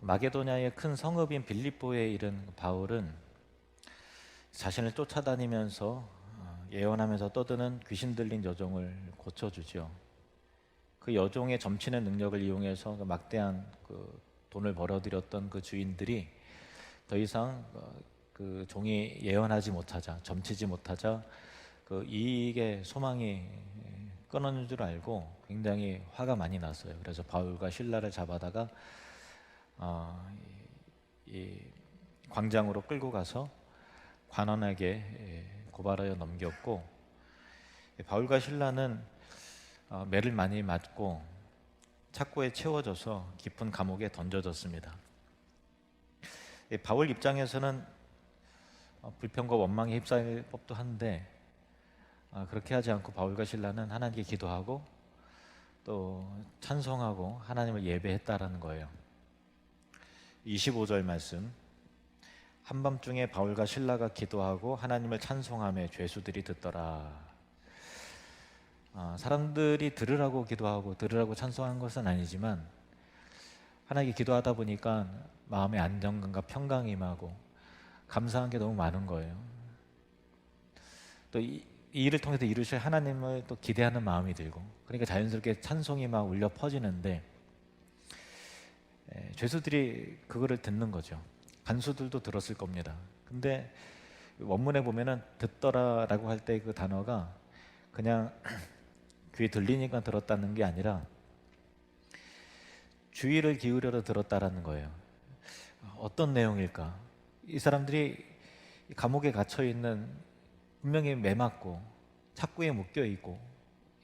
마게도냐의 큰 성읍인 빌립보에 이른 바울은 자신을 쫓아다니면서 예언하면서 떠드는 귀신 들린 여종을 고쳐주죠. 그 여종의 점치는 능력을 이용해서 막대한 돈을 벌어들였던 그 주인들이 더 이상 그 종이 예언하지 못하자, 점치지 못하자 그 이익의 소망이 끊어진 줄 알고 굉장히 화가 많이 났어요. 그래서 바울과 실라를 잡아다가 이 광장으로 끌고 가서 관원에게 고발하여 넘겼고, 바울과 실라는 매를 많이 맞고 착고에 채워져서 깊은 감옥에 던져졌습니다. 바울 입장에서는 불평과 원망에 휩싸일 법도 한데 그렇게 하지 않고 바울과 실라는 하나님께 기도하고 또 찬송하고 하나님을 예배했다라는 거예요. 25절 말씀, 한밤중에 바울과 실라가 기도하고 하나님을 찬송하며 죄수들이 듣더라. 사람들이 들으라고 기도하고 들으라고 찬송한 것은 아니지만 하나님께 기도하다 보니까 마음의 안정감과 평강이 임하고 감사한 게 너무 많은 거예요. 또 이 일을 통해서 이루실 하나님을 또 기대하는 마음이 들고, 그러니까 자연스럽게 찬송이 막 울려 퍼지는데 죄수들이 그거를 듣는 거죠. 간수들도 들었을 겁니다. 근데 원문에 보면은 듣더라라고 할 때 그 단어가 그냥 귀에 들리니까 들었다는 게 아니라 주의를 기울여서 들었다라는 거예요. 어떤 내용일까? 이 사람들이 감옥에 갇혀 있는, 분명히 매맞고 착고에 묶여 있고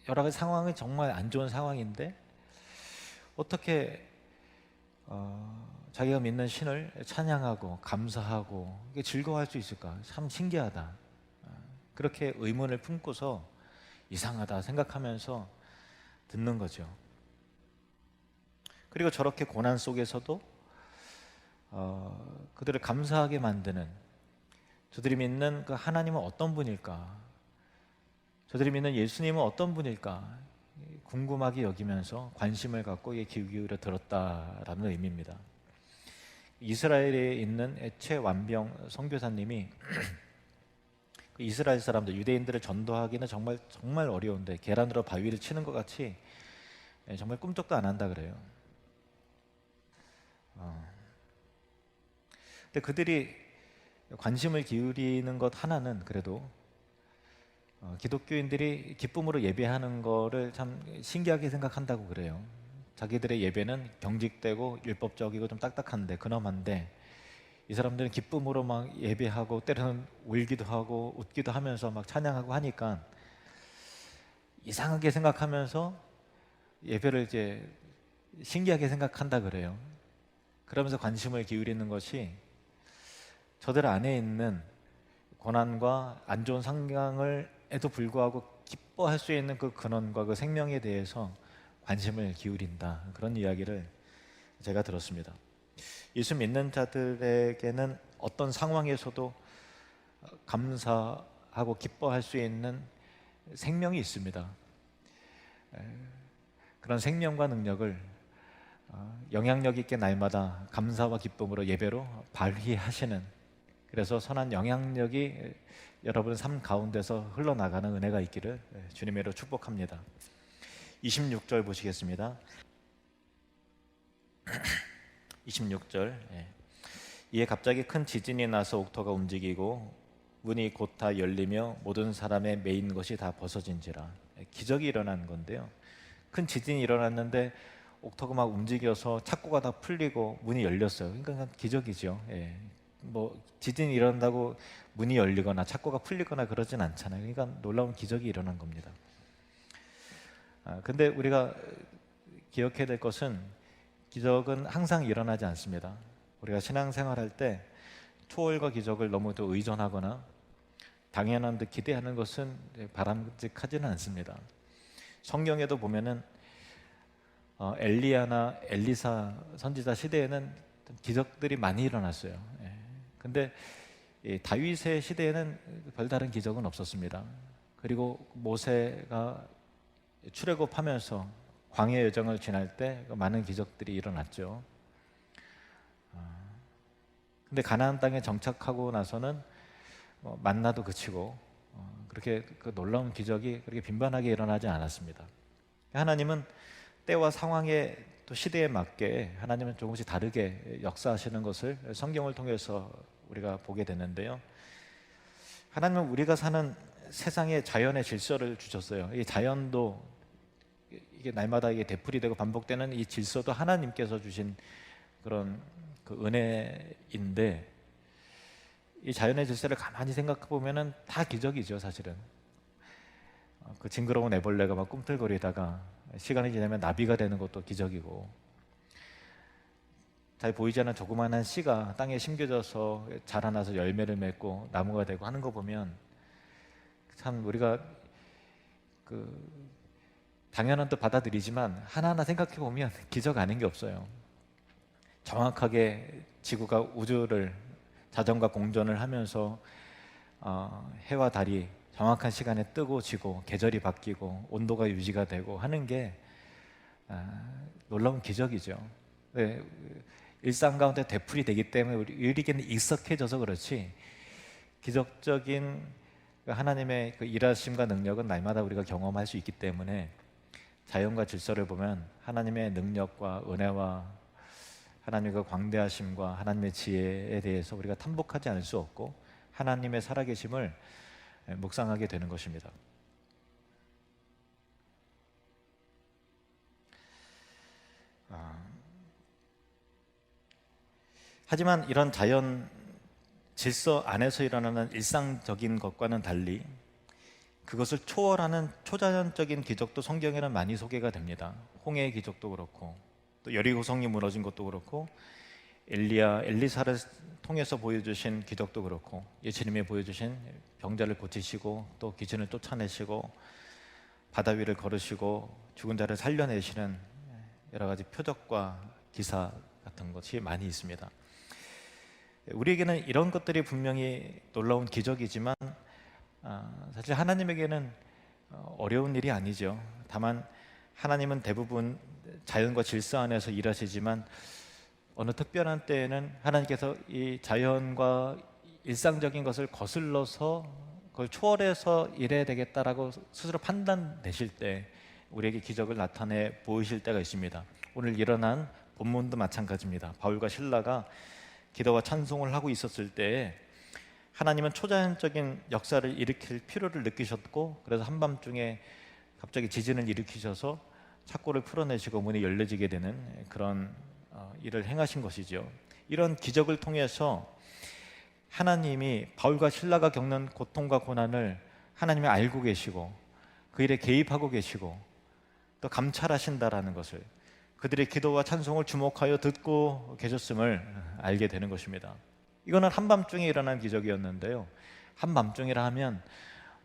여러 가지 상황이 정말 안 좋은 상황인데 어떻게 자기가 믿는 신을 찬양하고 감사하고 즐거워할 수 있을까? 참 신기하다. 그렇게 의문을 품고서 이상하다 생각하면서 듣는 거죠. 그리고 저렇게 고난 속에서도 그들을 감사하게 만드는, 저들이 믿는 그 하나님은 어떤 분일까? 저들이 믿는 예수님은 어떤 분일까? 궁금하게 여기면서 관심을 갖고 귀 기울여 들었다라는 의미입니다. 이스라엘에 있는 최완병 선교사님이 이스라엘 사람들, 유대인들을 전도하기는 정말 어려운데 계란으로 바위를 치는 것 같이 정말 꿈쩍도 안 한다 그래요. 근데 그들이 관심을 기울이는 것 하나는 그래도 기독교인들이 기쁨으로 예배하는 거를 참 신기하게 생각한다고 그래요. 자기들의 예배는 경직되고 율법적이고 좀 딱딱한데 근엄한데 이 사람들은 기쁨으로 막 예배하고 때로는 울기도 하고 웃기도 하면서 막 찬양하고 하니까 이상하게 생각하면서 예배를 이제 신기하게 생각한다 그래요. 그러면서 관심을 기울이는 것이 저들 안에 있는 고난과 안 좋은 상황에도 불구하고 기뻐할 수 있는 그 근원과 그 생명에 대해서 관심을 기울인다, 그런 이야기를 제가 들었습니다. 예수 믿는 자들에게는 어떤 상황에서도 감사하고 기뻐할 수 있는 생명이 있습니다. 그런 생명과 능력을 영향력 있게 날마다 감사와 기쁨으로 예배로 발휘하시는, 그래서 선한 영향력이 여러분 삶 가운데서 흘러나가는 은혜가 있기를 주님으로 축복합니다. 26절 보시겠습니다. 26절, 이에 갑자기 큰 지진이 나서 옥토가 움직이고 문이 곧 다 열리며 모든 사람의 매인 것이 다 벗어진지라. 기적이 일어난 건데요. 큰 지진이 일어났는데 옥토가 막 움직여서 착고가 다 풀리고 문이 열렸어요. 그러니까 기적이죠. 뭐 지진이 일어난다고 문이 열리거나 착고가 풀리거나 그러진 않잖아요. 그러니까 놀라운 기적이 일어난 겁니다. 근데 우리가 기억해야 될 것은 기적은 항상 일어나지 않습니다. 우리가 신앙생활할 때 초월과 기적을 너무 또 의존하거나 당연한 듯 기대하는 것은 바람직하지는 않습니다. 성경에도 보면은 엘리야나 엘리사 선지자 시대에는 기적들이 많이 일어났어요. 근데 다윗의 시대에는 별다른 기적은 없었습니다. 그리고 모세가 출애굽하면서 광야 여정을 지날 때 많은 기적들이 일어났죠. 근데 가나안 땅에 정착하고 나서는 만나도 그치고 그렇게 그 놀라운 기적이 그렇게 빈번하게 일어나지 않았습니다. 하나님은 때와 상황에 또 시대에 맞게 하나님은 조금씩 다르게 역사하시는 것을 성경을 통해서 우리가 보게 되는데요. 하나님은 우리가 사는 세상에 자연의 질서를 주셨어요. 이 자연도 이게 날마다 이게 되풀이되고 반복되는 이 질서도 하나님께서 주신 그런 그 은혜인데, 이 자연의 질서를 가만히 생각해 보면은 다 기적이죠, 사실은. 그 징그러운 애벌레가 막 꿈틀거리다가 시간이 지나면 나비가 되는 것도 기적이고, 잘 보이지 않는 조그마한 씨가 땅에 심겨져서 자라나서 열매를 맺고 나무가 되고 하는 거 보면 참 우리가 그 당연한 듯 받아들이지만 하나하나 생각해 보면 기적 아닌 게 없어요. 정확하게 지구가 우주를 자전과 공전을 하면서 해와 달이 정확한 시간에 뜨고 지고 계절이 바뀌고 온도가 유지가 되고 하는 게 놀라운 기적이죠. 네, 일상 가운데 되풀이 되기 때문에 우리에게는 익숙해져서 그렇지, 기적적인 하나님의 그 일하심과 능력은 날마다 우리가 경험할 수 있기 때문에 자연과 질서를 보면 하나님의 능력과 은혜와 하나님의 그 광대하심과 하나님의 지혜에 대해서 우리가 탐복하지 않을 수 없고 하나님의 살아계심을 묵상하게 되는 것입니다. 하지만 이런 자연 질서 안에서 일어나는 일상적인 것과는 달리 그것을 초월하는 초자연적인 기적도 성경에는 많이 소개가 됩니다. 홍해의 기적도 그렇고 또 여리고 성이 무너진 것도 그렇고 엘리사를 통해서 보여주신 기적도 그렇고 예수님이 보여주신 병자를 고치시고 또 기진을 쫓아내시고 바다 위를 걸으시고 죽은 자를 살려내시는 여러 가지 표적과 기사 같은 것이 많이 있습니다. 우리에게는 이런 것들이 분명히 놀라운 기적이지만 사실 하나님에게는 어려운 일이 아니죠. 다만 하나님은 대부분 자연과 질서 안에서 일하시지만 어느 특별한 때에는 하나님께서 이 자연과 일상적인 것을 거슬러서 그걸 초월해서 일해야 되겠다라고 스스로 판단되실 때 우리에게 기적을 나타내 보이실 때가 있습니다. 오늘 일어난 본문도 마찬가지입니다. 바울과 실라가 기도와 찬송을 하고 있었을 때 하나님은 초자연적인 역사를 일으킬 필요를 느끼셨고, 그래서 한밤중에 갑자기 지진을 일으키셔서 착고를 풀어내시고 문이 열려지게 되는 그런 일을 행하신 것이죠. 이런 기적을 통해서 하나님이 바울과 실라가 겪는 고통과 고난을 하나님이 알고 계시고 그 일에 개입하고 계시고 또 감찰하신다라는 것을, 그들의 기도와 찬송을 주목하여 듣고 계셨음을 알게 되는 것입니다. 이거는 한밤중에 일어난 기적이었는데요. 한밤중이라 하면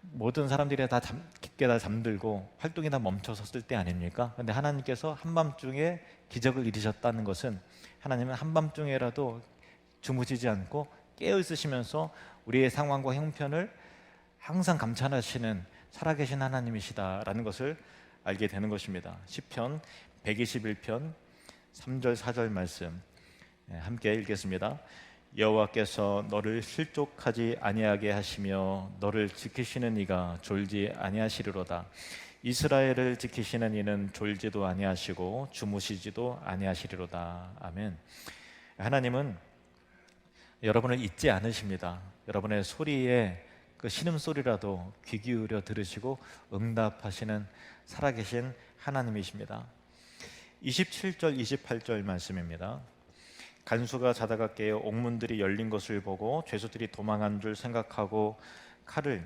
모든 사람들이 다 깊게 다 잠들고 활동이 다 멈춰섰을 때 아닙니까? 그런데 하나님께서 한밤중에 기적을 이루셨다는 것은 하나님은 한밤중에라도 주무시지 않고 깨어 있으시면서 우리의 상황과 형편을 항상 감찰하시는 살아계신 하나님이시다라는 것을 알게 되는 것입니다. 시편 121편 3절 4절 말씀 함께 읽겠습니다. 여호와께서 너를 실족하지 아니하게 하시며 너를 지키시는 이가 졸지 아니하시리로다. 이스라엘을 지키시는 이는 졸지도 아니하시고 주무시지도 아니하시리로다. 아멘. 하나님은 여러분을 잊지 않으십니다. 여러분의 소리에 그 신음소리라도 귀 기울여 들으시고 응답하시는 살아계신 하나님이십니다. 27절 28절 말씀입니다. 간수가 자다가 깨어 옥문들이 열린 것을 보고 죄수들이 도망한 줄 생각하고 칼을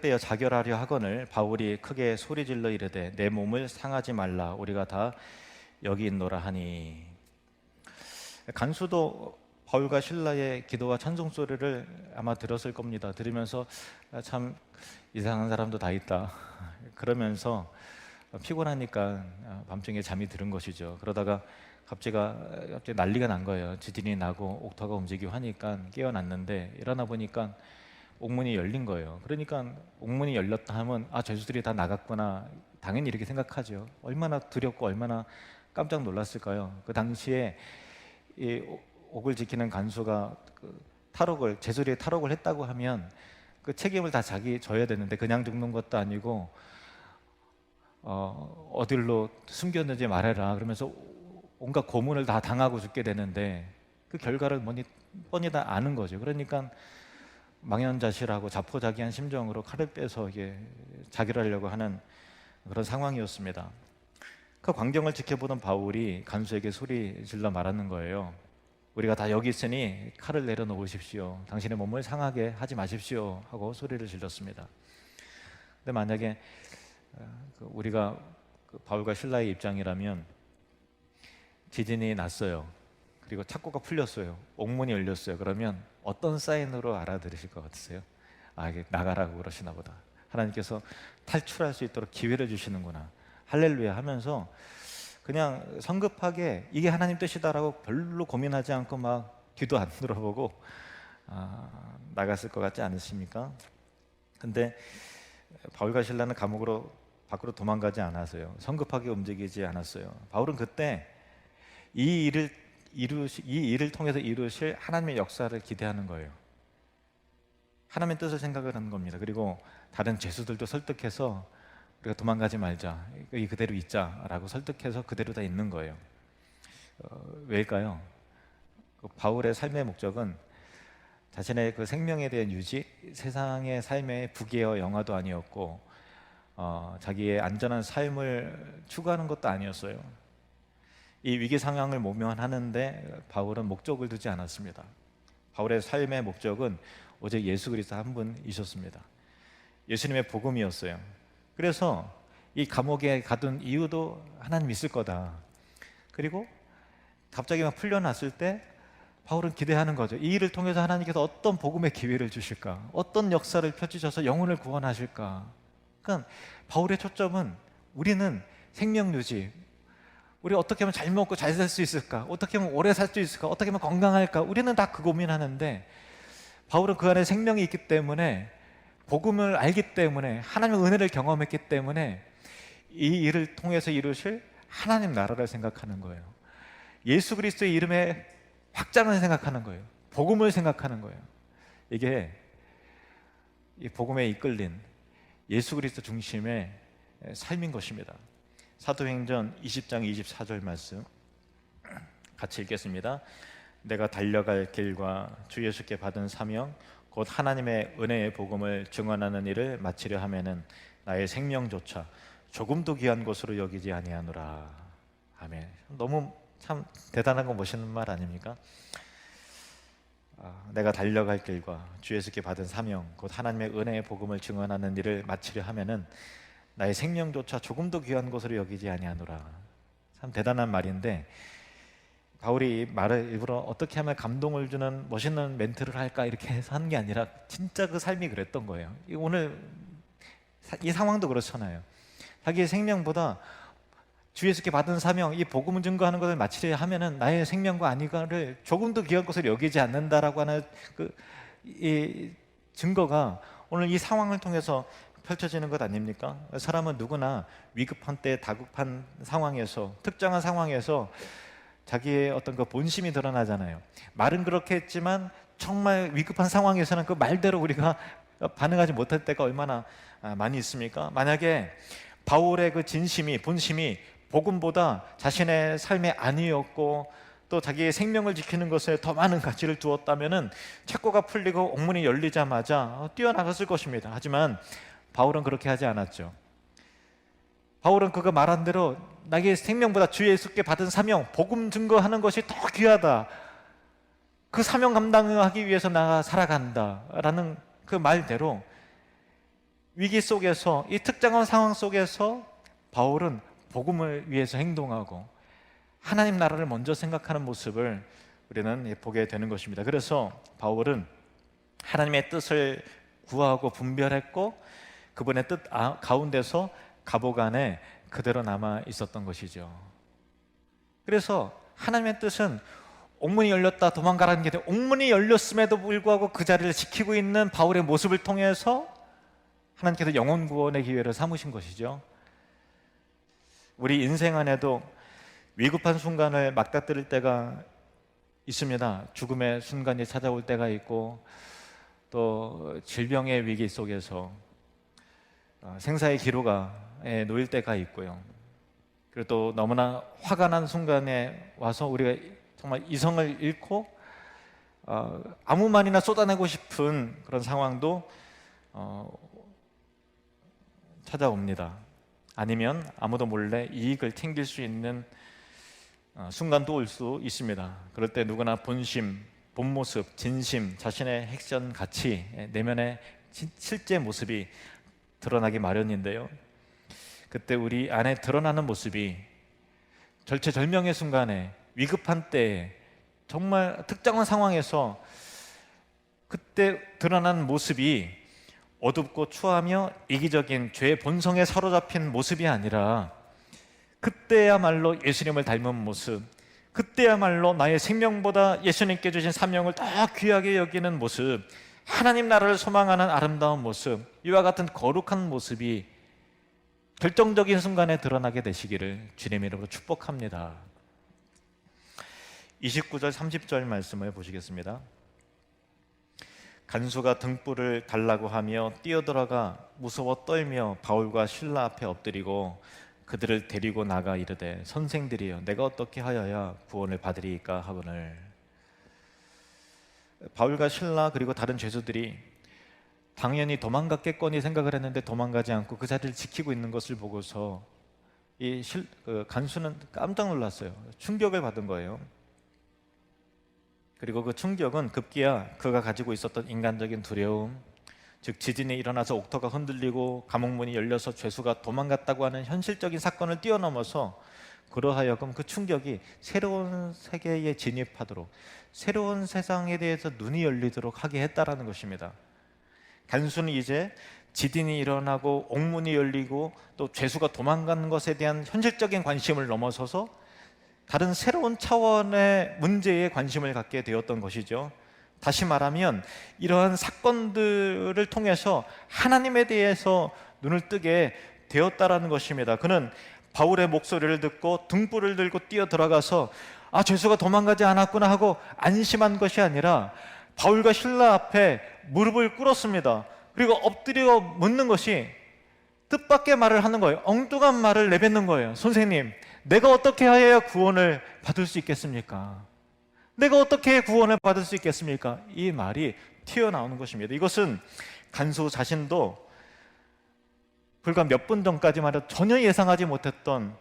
빼어 자결하려 하거늘 바울이 크게 소리질러 이르되 내 몸을 상하지 말라 우리가 다 여기 있노라 하니. 간수도 바울과 실라의 기도와 찬송 소리를 아마 들었을 겁니다. 들으면서 참 이상한 사람도 다 있다 그러면서 피곤하니까 밤중에 잠이 들은 것이죠. 그러다가 갑자기 난리가 난 거예요. 지진이 나고 옥토가 움직이고 하니까 깨어났는데 일어나 보니까 옥문이 열린 거예요. 그러니까 옥문이 열렸다 하면 아, 죄수들이 다 나갔구나, 당연히 이렇게 생각하죠. 얼마나 두렵고 얼마나 깜짝 놀랐을까요? 그 당시에 이 옥을 지키는 간수가 그 탈옥을, 제수리에 탈옥을 했다고 하면 그 책임을 다 자기 져야 되는데, 그냥 죽는 것도 아니고 어딜로 숨겼는지 말해라 그러면서 온갖 고문을 다 당하고 죽게 되는데, 그 결과를 뻔히 다 아는 거죠. 그러니까 망연자실하고 자포자기한 심정으로 칼을 빼서 이게 자결 하려고 하는 그런 상황이었습니다. 그 광경을 지켜보던 바울이 간수에게 소리 질러 말하는 거예요. 우리가 다 여기 있으니 칼을 내려놓으십시오. 당신의 몸을 상하게 하지 마십시오 하고 소리를 질렀습니다. 근데 만약에 우리가 바울과 실라의 입장이라면, 지진이 났어요. 그리고 착고가 풀렸어요. 옥문이 열렸어요. 그러면 어떤 사인으로 알아들으실 것 같으세요? 아, 이게 나가라고 그러시나 보다. 하나님께서 탈출할 수 있도록 기회를 주시는구나. 할렐루야 하면서 그냥 성급하게 이게 하나님 뜻이다라고 별로 고민하지 않고 막 뒤도 안 돌아보고 나갔을 것 같지 않으십니까? 근데 바울과 실라는 감옥으로 밖으로 도망가지 않았어요. 성급하게 움직이지 않았어요. 바울은 그때 이 일을 통해서 이루실 하나님의 역사를 기대하는 거예요. 하나님의 뜻을 생각을 하는 겁니다. 그리고 다른 죄수들도 설득해서 우리가 도망가지 말자, 이 그대로 있자라고 설득해서 그대로 다 있는 거예요. 왜일까요? 바울의 삶의 목적은 자신의 그 생명에 대한 유지, 세상의 삶의 부귀와 영화도 아니었고 자기의 안전한 삶을 추구하는 것도 아니었어요. 이 위기 상황을 모면하는데 바울은 목적을 두지 않았습니다. 바울의 삶의 목적은 오직 예수 그리스도 한 분이셨습니다. 예수님의 복음이었어요. 그래서 이 감옥에 가둔 이유도 하나님 있을 거다. 그리고 갑자기 막 풀려났을 때 바울은 기대하는 거죠. 이 일을 통해서 하나님께서 어떤 복음의 기회를 주실까, 어떤 역사를 펼치셔서 영혼을 구원하실까. 그러니까 바울의 초점은 우리는 생명 유지, 우리 어떻게 하면 잘 먹고 잘 살 수 있을까, 어떻게 하면 오래 살 수 있을까, 어떻게 하면 건강할까, 우리는 다 그 고민하는데, 바울은 그 안에 생명이 있기 때문에, 복음을 알기 때문에, 하나님의 은혜를 경험했기 때문에 이 일을 통해서 이루실 하나님 나라를 생각하는 거예요. 예수 그리스도의 이름의 확장을 생각하는 거예요. 복음을 생각하는 거예요. 이게 이 복음에 이끌린 예수 그리스도 중심의 삶인 것입니다. 사도행전 20장 24절 말씀 같이 읽겠습니다. 내가 달려갈 길과 주 예수께 받은 사명 곧 하나님의 은혜의 복음을 증언하는 일을 마치려 하면은 나의 생명조차 조금도 귀한 것으로 여기지 아니하노라. 아멘. 너무 참 대단하고 멋있는 말 아닙니까? 내가 달려갈 길과 주 예수께 받은 사명 곧 하나님의 은혜의 복음을 증언하는 일을 마치려 하면은 나의 생명조차 조금도 귀한 것으로 여기지 아니하노라. 참 대단한 말인데, 바울이 말을 일부러 어떻게 하면 감동을 주는 멋있는 멘트를 할까 이렇게 해서 하는 게 아니라 진짜 그 삶이 그랬던 거예요. 오늘 이 상황도 그렇잖아요. 자기의 생명보다 주 예수께 받은 사명, 이 복음을 증거하는 것을 마치려 하면은 나의 생명과 안위를 조금도 귀한 것을 여기지 않는다라고 하는 이 증거가 오늘 이 상황을 통해서 펼쳐지는 것 아닙니까? 사람은 누구나 위급한 때, 다급한 상황에서, 특정한 상황에서 자기의 어떤 그 본심이 드러나잖아요. 말은 그렇게 했지만 정말 위급한 상황에서는 그 말대로 우리가 반응하지 못할 때가 얼마나 많이 있습니까? 만약에 바울의 그 진심이, 본심이 복음보다 자신의 삶의 안위였고 또 자기의 생명을 지키는 것에 더 많은 가치를 두었다면은 착고가 풀리고 옥문이 열리자마자 뛰어나갔을 것입니다. 하지만 바울은 그렇게 하지 않았죠. 바울은 그가 말한 대로 나의 생명보다 주 예수께 받은 사명, 복음 증거하는 것이 더 귀하다, 그 사명 감당하기 위해서 나가 살아간다라는 그 말대로 위기 속에서, 이 특정한 상황 속에서 바울은 복음을 위해서 행동하고 하나님 나라를 먼저 생각하는 모습을 우리는 보게 되는 것입니다. 그래서 바울은 하나님의 뜻을 구하고 분별했고 그분의 뜻 가운데서 감옥 안에 그대로 남아 있었던 것이죠. 그래서 하나님의 뜻은 옥문이 열렸다 도망가라는 게 아니라 옥문이 열렸음에도 불구하고 그 자리를 지키고 있는 바울의 모습을 통해서 하나님께서 영혼 구원의 기회를 삼으신 것이죠. 우리 인생 안에도 위급한 순간을 맞닥뜨릴 때가 있습니다. 죽음의 순간이 찾아올 때가 있고 또 질병의 위기 속에서 생사의 기로가에 놓일 때가 있고요. 그리고 또 너무나 화가 난 순간에 와서 우리가 정말 이성을 잃고 아무 말이나 쏟아내고 싶은 그런 상황도 찾아옵니다. 아니면 아무도 몰래 이익을 챙길 수 있는 순간도 올 수 있습니다. 그럴 때 누구나 본심, 본 모습, 진심, 자신의 핵심 가치, 내면의 실제 모습이 드러나기 마련인데요. 그때 우리 안에 드러나는 모습이 절체절명의 순간에, 위급한 때에, 정말 특정한 상황에서 그때 드러나는 모습이 어둡고 추하며 이기적인 죄의 본성에 사로잡힌 모습이 아니라 그때야말로 예수님을 닮은 모습, 그때야말로 나의 생명보다 예수님께 주신 사명을 더 귀하게 여기는 모습, 하나님 나라를 소망하는 아름다운 모습, 이와 같은 거룩한 모습이 결정적인 순간에 드러나게 되시기를 주님의 이름으로 축복합니다. 29절 30절 말씀을 보시겠습니다. 간수가 등불을 달라고 하며 뛰어들어가 무서워 떨며 바울과 실라 앞에 엎드리고 그들을 데리고 나가 이르되 선생들이여 내가 어떻게 하여야 구원을 받으리이까 하거늘. 바울과 실라 그리고 다른 죄수들이 당연히 도망갔겠거니 생각을 했는데 도망가지 않고 그 자리를 지키고 있는 것을 보고서 간수는 깜짝 놀랐어요. 충격을 받은 거예요. 그리고 그 충격은 급기야 그가 가지고 있었던 인간적인 두려움, 즉 지진이 일어나서 옥터가 흔들리고 감옥문이 열려서 죄수가 도망갔다고 하는 현실적인 사건을 뛰어넘어서 그러하여금 그 충격이 새로운 세계에 진입하도록, 새로운 세상에 대해서 눈이 열리도록 하게 했다라는 것입니다. 간수는 이제 지진이 일어나고 옥문이 열리고 또 죄수가 도망가는 것에 대한 현실적인 관심을 넘어서서 다른 새로운 차원의 문제에 관심을 갖게 되었던 것이죠. 다시 말하면 이러한 사건들을 통해서 하나님에 대해서 눈을 뜨게 되었다라는 것입니다. 그는 바울의 목소리를 듣고 등불을 들고 뛰어 들어가서 죄수가 도망가지 않았구나 하고 안심한 것이 아니라 바울과 실라 앞에 무릎을 꿇었습니다. 그리고 엎드려 묻는 것이 뜻밖의 말을 하는 거예요. 엉뚱한 말을 내뱉는 거예요. 선생님, 내가 어떻게 하여야 구원을 받을 수 있겠습니까? 내가 어떻게 구원을 받을 수 있겠습니까? 이 말이 튀어나오는 것입니다. 이것은 간수 자신도 불과 몇 분 전까지만 해도 전혀 예상하지 못했던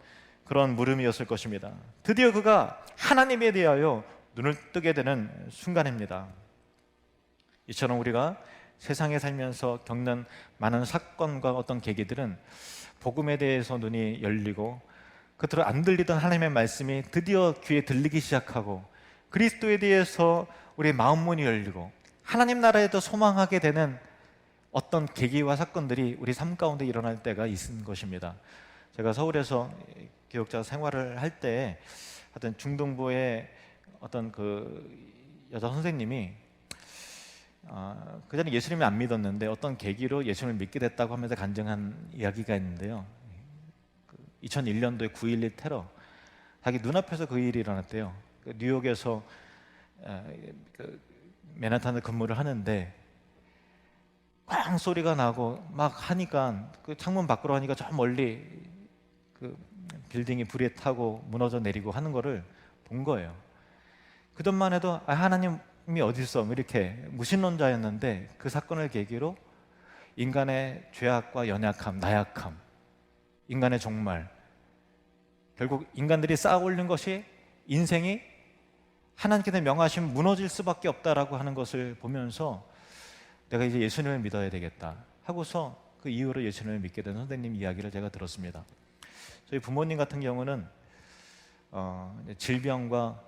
그런 물음이었을 것입니다. 드디어 그가 하나님에 대하여 눈을 뜨게 되는 순간입니다. 이처럼 우리가 세상에 살면서 겪는 많은 사건과 어떤 계기들은 복음에 대해서 눈이 열리고 겉으로 안 들리던 하나님의 말씀이 드디어 귀에 들리기 시작하고 그리스도에 대해서 우리의 마음 문이 열리고 하나님 나라에도 소망하게 되는 어떤 계기와 사건들이 우리 삶 가운데 일어날 때가 있는 것입니다. 제가 서울에서 교육자 생활을 할 때 하여튼 중등부의 어떤 그 여자 선생님이 그 전에 예수님을 안 믿었는데 어떤 계기로 예수님을 믿게 됐다고 하면서 간증한 이야기가 있는데요. 2001년도에 9.11 테러, 자기 눈앞에서 그 일이 일어났대요. 뉴욕에서 맨하탄에 근무를 하는데 꽝 소리가 나고 막 하니까 그 창문 밖으로 하니까 저 멀리 그 빌딩이 불에 타고 무너져 내리고 하는 거를 본 거예요. 그전만 해도 하나님이 어디 있어? 이렇게 무신론자였는데 그 사건을 계기로 인간의 죄악과 연약함, 나약함, 인간의 종말, 결국 인간들이 쌓아 올린 것이 인생이 하나님께서 명하시면 무너질 수밖에 없다라고 하는 것을 보면서 내가 이제 예수님을 믿어야 되겠다 하고서 그 이후로 예수님을 믿게 된 선생님 이야기를 제가 들었습니다. 저희 부모님 같은 경우는 질병과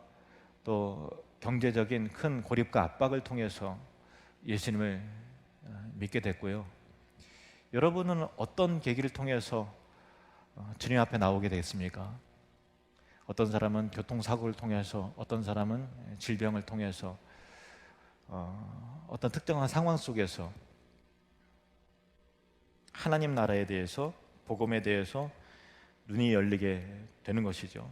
또 경제적인 큰 고립과 압박을 통해서 예수님을 믿게 됐고요. 여러분은 어떤 계기를 통해서 주님 앞에 나오게 되겠습니까? 어떤 사람은 교통사고를 통해서, 어떤 사람은 질병을 통해서, 어떤 특정한 상황 속에서 하나님 나라에 대해서, 복음에 대해서 눈이 열리게 되는 것이죠.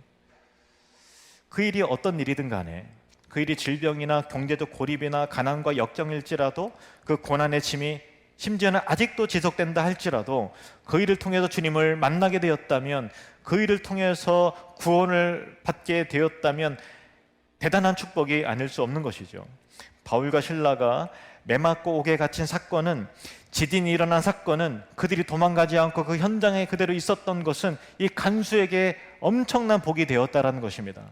그 일이 어떤 일이든 간에, 그 일이 질병이나 경제적 고립이나 가난과 역경일지라도, 그 고난의 짐이 심지어는 아직도 지속된다 할지라도 그 일을 통해서 주님을 만나게 되었다면, 그 일을 통해서 구원을 받게 되었다면 대단한 축복이 아닐 수 없는 것이죠. 바울과 실라가 매 맞고 옥에 갇힌 사건은, 지진이 일어난 사건은, 그들이 도망가지 않고 그 현장에 그대로 있었던 것은 이 간수에게 엄청난 복이 되었다라는 것입니다.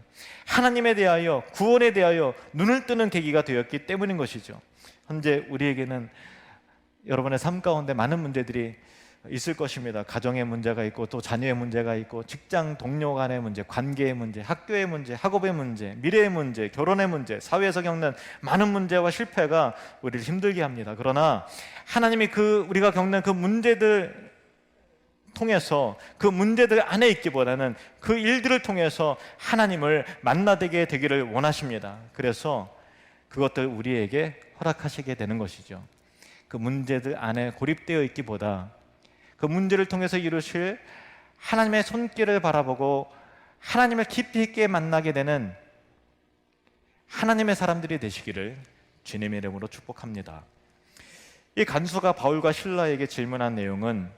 하나님에 대하여, 구원에 대하여 눈을 뜨는 계기가 되었기 때문인 것이죠. 현재 우리에게는 여러분의 삶 가운데 많은 문제들이 있을 것입니다. 가정의 문제가 있고, 또 자녀의 문제가 있고, 직장 동료 간의 문제, 관계의 문제, 학교의 문제, 학업의 문제, 미래의 문제, 결혼의 문제, 사회에서 겪는 많은 문제와 실패가 우리를 힘들게 합니다. 그러나 하나님이 우리가 겪는 그 문제들 통해서, 그 문제들 안에 있기보다는 그 일들을 통해서 하나님을 만나게 되기를 원하십니다. 그래서 그것들 우리에게 허락하시게 되는 것이죠. 그 문제들 안에 고립되어 있기보다 그 문제를 통해서 이루실 하나님의 손길을 바라보고 하나님을 깊이 있게 만나게 되는 하나님의 사람들이 되시기를 주님의 이름으로 축복합니다. 이 간수가 바울과 실라에게 질문한 내용은,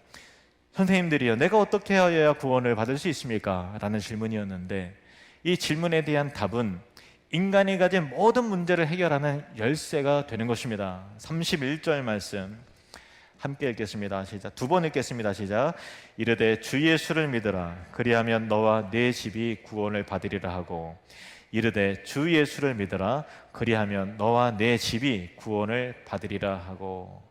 선생님들이여, 내가 어떻게 하여야 구원을 받을 수 있습니까? 라는 질문이었는데, 이 질문에 대한 답은 인간이 가진 모든 문제를 해결하는 열쇠가 되는 것입니다. 31절 말씀 함께 읽겠습니다. 시작. 두 번 읽겠습니다. 시작. 이르되 주 예수를 믿으라. 그리하면 너와 네 집이 구원을 받으리라 하고, 이르되 주 예수를 믿으라. 그리하면 너와 네 집이 구원을 받으리라 하고.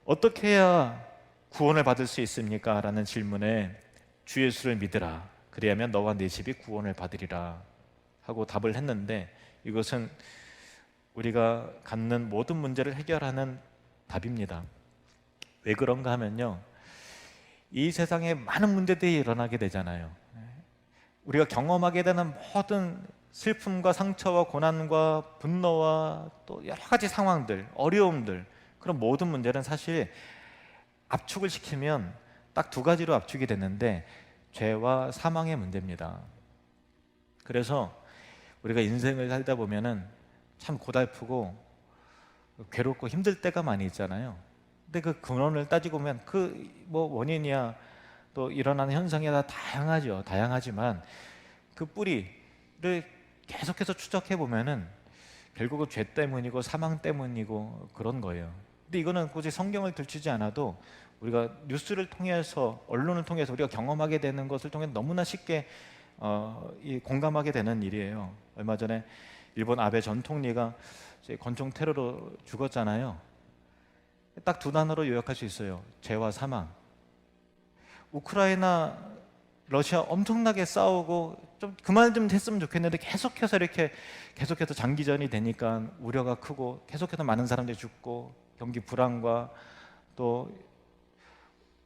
어떻게 해야 구원을 받을 수 있습니까? 라는 질문에 주 예수를 믿으라. 그리하면 너와 네 집이 구원을 받으리라 하고 답을 했는데, 이것은 우리가 갖는 모든 문제를 해결하는 답입니다. 왜 그런가 하면요, 이 세상에 많은 문제들이 일어나게 되잖아요. 우리가 경험하게 되는 모든 슬픔과 상처와 고난과 분노와 또 여러 가지 상황들, 어려움들, 그런 모든 문제는 사실 압축을 시키면 딱 두 가지로 압축이 되는데, 죄와 사망의 문제입니다. 그래서 우리가 인생을 살다 보면은 참 고달프고 괴롭고 힘들 때가 많이 있잖아요. 근데 그 근원을 따지고 보면 그 원인이야, 또 일어나는 현상이 다 다양하죠. 다양하지만 그 뿌리를 계속해서 추적해 보면은 결국은 죄 때문이고 사망 때문이고 그런 거예요. 근데 이거는 굳이 성경을 들추지 않아도 우리가 뉴스를 통해서, 언론을 통해서 우리가 경험하게 되는 것을 통해 너무나 쉽게 공감하게 되는 일이에요. 얼마 전에 일본 아베 전 총리가 권총 테러로 죽었잖아요. 딱 두 단어로 요약할 수 있어요. 죄와 사망. 우크라이나, 러시아 엄청나게 싸우고 좀 그만 좀 했으면 좋겠는데 계속해서 장기전이 되니까 우려가 크고, 계속해서 많은 사람들이 죽고, 경기 불안과 또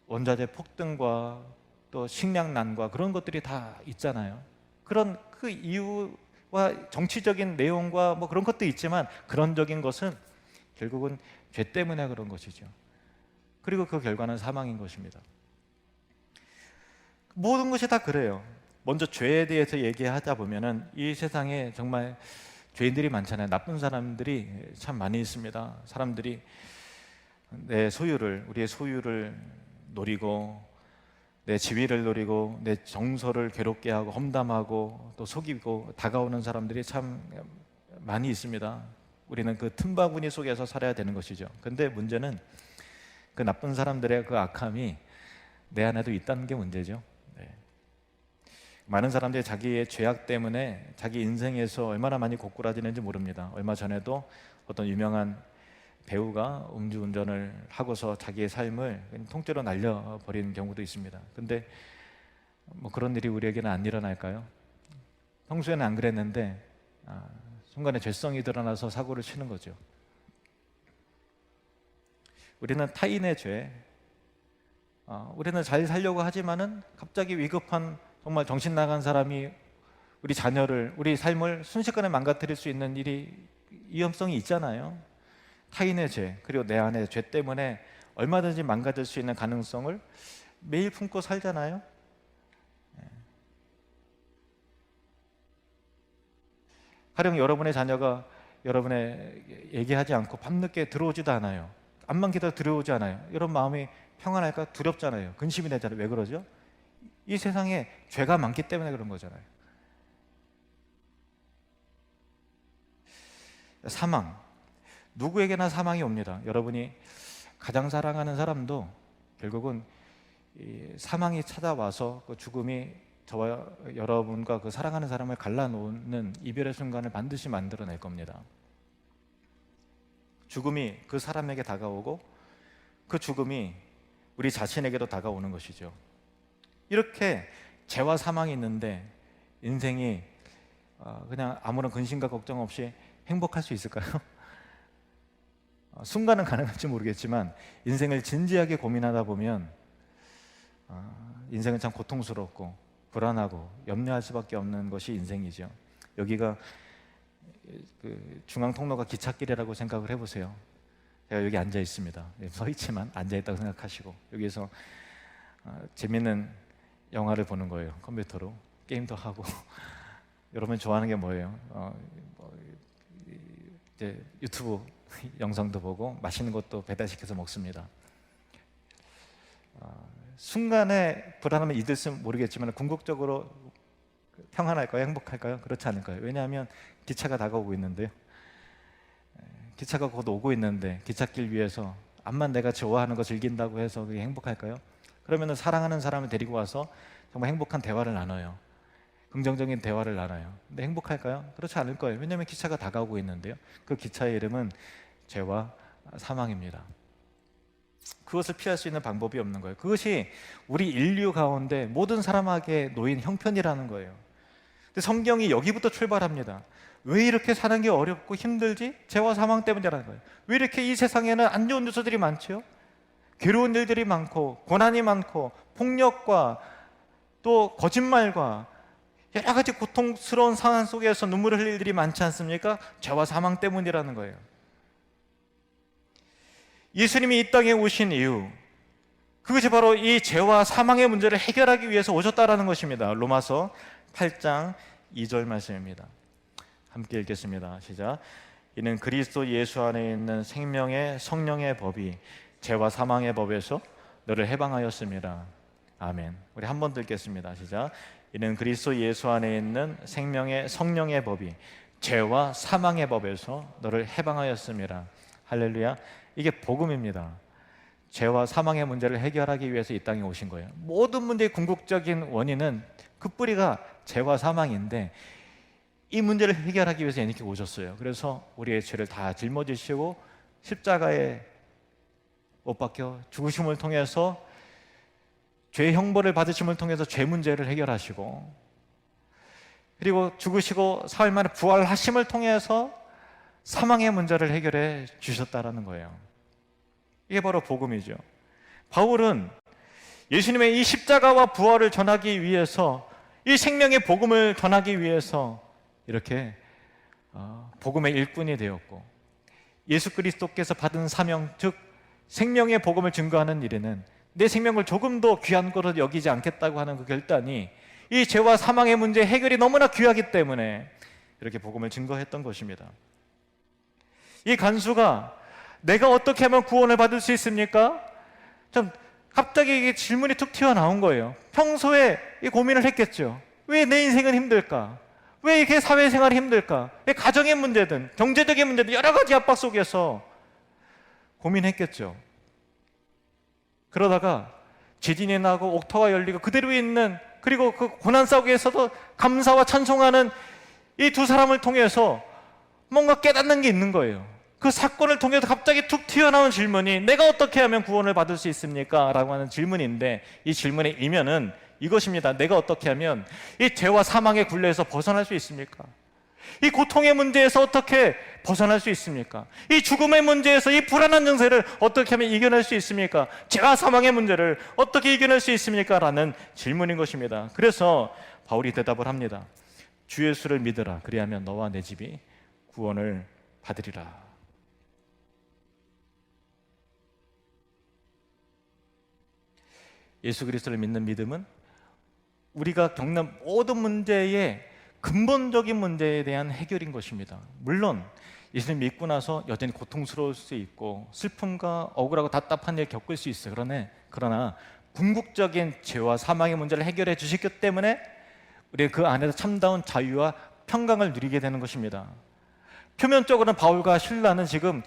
원자재 폭등과 또 식량난과 그런 것들이 다 있잖아요. 그런 그 이유와 정치적인 내용과 그런 것도 있지만, 근원적인 것은 결국은 죄 때문에 그런 것이죠. 그리고 그 결과는 사망인 것입니다. 모든 것이 다 그래요. 먼저 죄에 대해서 얘기하다 보면은 이 세상에 정말 죄인들이 많잖아요. 나쁜 사람들이 참 많이 있습니다. 사람들이 우리의 소유를 노리고, 내 지위를 노리고, 내 정서를 괴롭게 하고 험담하고 또 속이고 다가오는 사람들이 참 많이 있습니다. 우리는 그 틈바구니 속에서 살아야 되는 것이죠. 근데 문제는 그 나쁜 사람들의 그 악함이 내 안에도 있다는 게 문제죠. 많은 사람들이 자기의 죄악 때문에 자기 인생에서 얼마나 많이 고꾸라지는지 모릅니다. 얼마 전에도 어떤 유명한 배우가 음주운전을 하고서 자기의 삶을 통째로 날려버리는 경우도 있습니다. 근데 그런 일이 우리에게는 안 일어날까요? 평소에는 안 그랬는데 순간에 죄성이 드러나서 사고를 치는 거죠. 우리는 타인의 죄, 우리는 잘 살려고 하지만은 갑자기 위급한 정말 정신 나간 사람이 우리 자녀를, 우리 삶을 순식간에 망가뜨릴 수 있는 일이 위험성이 있잖아요. 타인의 죄, 그리고 내 안의 죄 때문에 얼마든지 망가질 수 있는 가능성을 매일 품고 살잖아요. 가령 여러분의 자녀가 여러분의 얘기하지 않고 밤늦게 들어오지도 않아요. 암만 기다려 들어오지 않아요. 여러분 마음이 평안할까? 두렵잖아요. 근심이 되잖아요. 왜 그러죠? 이 세상에 죄가 많기 때문에 그런 거잖아요. 사망, 누구에게나 사망이 옵니다. 여러분이 가장 사랑하는 사람도 결국은 이 사망이 찾아와서 그 죽음이 저와 여러분과 그 사랑하는 사람을 갈라놓는 이별의 순간을 반드시 만들어낼 겁니다. 죽음이 그 사람에게 다가오고 그 죽음이 우리 자신에게도 다가오는 것이죠. 이렇게 죄와 사망이 있는데 인생이 그냥 아무런 근심과 걱정 없이 행복할 수 있을까요? 순간은 가능할지 모르겠지만 인생을 진지하게 고민하다 보면 인생은 참 고통스럽고 불안하고 염려할 수밖에 없는 것이 인생이죠. 여기가 그 중앙 통로가 기찻길이라고 생각을 해보세요. 제가 여기 앉아 있습니다. 서 있지만 앉아 있다고 생각하시고 여기서 재밌는 영화를 보는 거예요. 컴퓨터로 게임도 하고 여러분 좋아하는 게 뭐예요? 이제 유튜브 영상도 보고 맛있는 것도 배달시켜서 먹습니다. 순간에 불안하면 잊을지 모르겠지만 궁극적으로 평안할까요? 행복할까요? 그렇지 않을까요? 왜냐하면 기차가 다가오고 있는데요. 기차가 곧 오고 있는데 기찻길 위에서 암만 내가 좋아하는 거 즐긴다고 해서 그게 행복할까요? 그러면 사랑하는 사람을 데리고 와서 정말 행복한 대화를 나눠요. 긍정적인 대화를 나눠요. 근데 행복할까요? 그렇지 않을 거예요. 왜냐하면 기차가 다가오고 있는데요. 그 기차의 이름은 죄와 사망입니다. 그것을 피할 수 있는 방법이 없는 거예요. 그것이 우리 인류 가운데 모든 사람에게 놓인 형편이라는 거예요. 근데 성경이 여기부터 출발합니다. 왜 이렇게 사는 게 어렵고 힘들지? 죄와 사망 때문이라는 거예요. 왜 이렇게 이 세상에는 안 좋은 뉴스들이 많죠? 괴로운 일들이 많고 고난이 많고 폭력과 또 거짓말과 여러 가지 고통스러운 상황 속에서 눈물을 흘릴 일이 많지 않습니까? 죄와 사망 때문이라는 거예요. 예수님이 이 땅에 오신 이유, 그것이 바로 이 죄와 사망의 문제를 해결하기 위해서 오셨다라는 것입니다. 로마서 8장 2절 말씀입니다. 함께 읽겠습니다. 시작. 이는 그리스도 예수 안에 있는 생명의 성령의 법이 죄와 사망의 법에서 너를 해방하였습니다. 아멘. 우리 한 번 더 읽겠습니다. 시작. 이는 그리스도 예수 안에 있는 생명의 성령의 법이 죄와 사망의 법에서 너를 해방하였습니다. 할렐루야. 이게 복음입니다. 죄와 사망의 문제를 해결하기 위해서 이 땅에 오신 거예요. 모든 문제의 궁극적인 원인은 그 뿌리가 죄와 사망인데 이 문제를 해결하기 위해서 예수님께 오셨어요. 그래서 우리의 죄를 다 짊어지시고 십자가에 못 박혀 죽으심을 통해서 죄의 형벌을 받으심을 통해서 죄 문제를 해결하시고, 그리고 죽으시고 사흘 만에 부활하심을 통해서 사망의 문제를 해결해 주셨다라는 거예요. 이게 바로 복음이죠. 바울은 예수님의 이 십자가와 부활을 전하기 위해서, 이 생명의 복음을 전하기 위해서 이렇게 복음의 일꾼이 되었고, 예수 그리스도께서 받은 사명, 즉 생명의 복음을 증거하는 일에는 내 생명을 조금도 귀한 것으로 여기지 않겠다고 하는 그 결단이 이 죄와 사망의 문제 해결이 너무나 귀하기 때문에 이렇게 복음을 증거했던 것입니다. 이 간수가 내가 어떻게 하면 구원을 받을 수 있습니까? 좀 갑자기 이게 질문이 툭 튀어나온 거예요. 평소에 이 고민을 했겠죠. 왜 내 인생은 힘들까? 왜 이렇게 사회생활이 힘들까? 왜 가정의 문제든 경제적인 문제든 여러 가지 압박 속에서 고민했겠죠. 그러다가 지진이 나고 옥토가 열리고 그대로 있는, 그리고 그 고난 속에서도 감사와 찬송하는 이 두 사람을 통해서 뭔가 깨닫는 게 있는 거예요. 그 사건을 통해서 갑자기 툭 튀어나온 질문이 내가 어떻게 하면 구원을 받을 수 있습니까? 라고 하는 질문인데, 이 질문의 이면은 이것입니다. 내가 어떻게 하면 이 죄와 사망의 굴레에서 벗어날 수 있습니까? 이 고통의 문제에서 어떻게 벗어날 수 있습니까? 이 죽음의 문제에서 이 불안한 증세를 어떻게 하면 이겨낼 수 있습니까? 죄와 사망의 문제를 어떻게 이겨낼 수 있습니까? 라는 질문인 것입니다. 그래서 바울이 대답을 합니다. 주 예수를 믿으라. 그리하면 너와 내 집이 구원을 받으리라. 예수 그리스도를 믿는 믿음은 우리가 겪는 모든 문제의 근본적인 문제에 대한 해결인 것입니다. 물론 예수님 믿고 나서 여전히 고통스러울 수 있고 슬픔과 억울하고 답답한 일 겪을 수 있어요. 그러나 궁극적인 죄와 사망의 문제를 해결해 주셨기 때문에 우리가 그 안에서 참다운 자유와 평강을 누리게 되는 것입니다. 표면적으로는 바울과 실라는 지금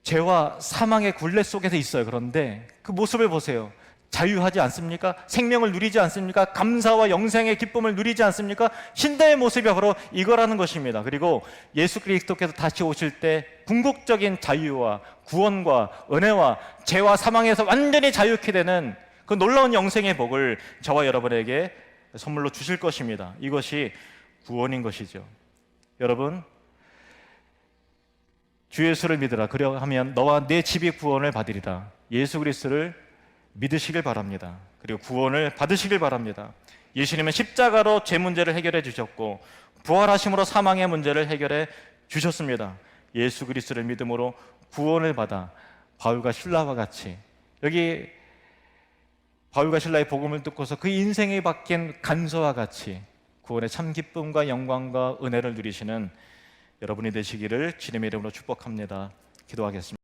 죄와 사망의 굴레 속에서 있어요. 그런데 그 모습을 보세요. 자유하지 않습니까? 생명을 누리지 않습니까? 감사와 영생의 기쁨을 누리지 않습니까? 신대의 모습이 바로 이거라는 것입니다. 그리고 예수 그리스도께서 다시 오실 때 궁극적인 자유와 구원과 은혜와 죄와 사망에서 완전히 자유케 되는 그 놀라운 영생의 복을 저와 여러분에게 선물로 주실 것입니다. 이것이 구원인 것이죠. 여러분, 주 예수를 믿으라. 그리하면 너와 내 집이 구원을 받으리라. 예수 그리스도를 믿으시길 바랍니다. 그리고 구원을 받으시길 바랍니다. 예수님은 십자가로 죄 문제를 해결해 주셨고 부활하심으로 사망의 문제를 해결해 주셨습니다. 예수 그리스도를 믿음으로 구원을 받아 바울과 실라와 같이, 여기 바울과 실라의 복음을 듣고서 그 인생이 바뀐 간서와 같이 구원의 참 기쁨과 영광과 은혜를 누리시는 여러분이 되시기를 주님의 이름으로 축복합니다. 기도하겠습니다.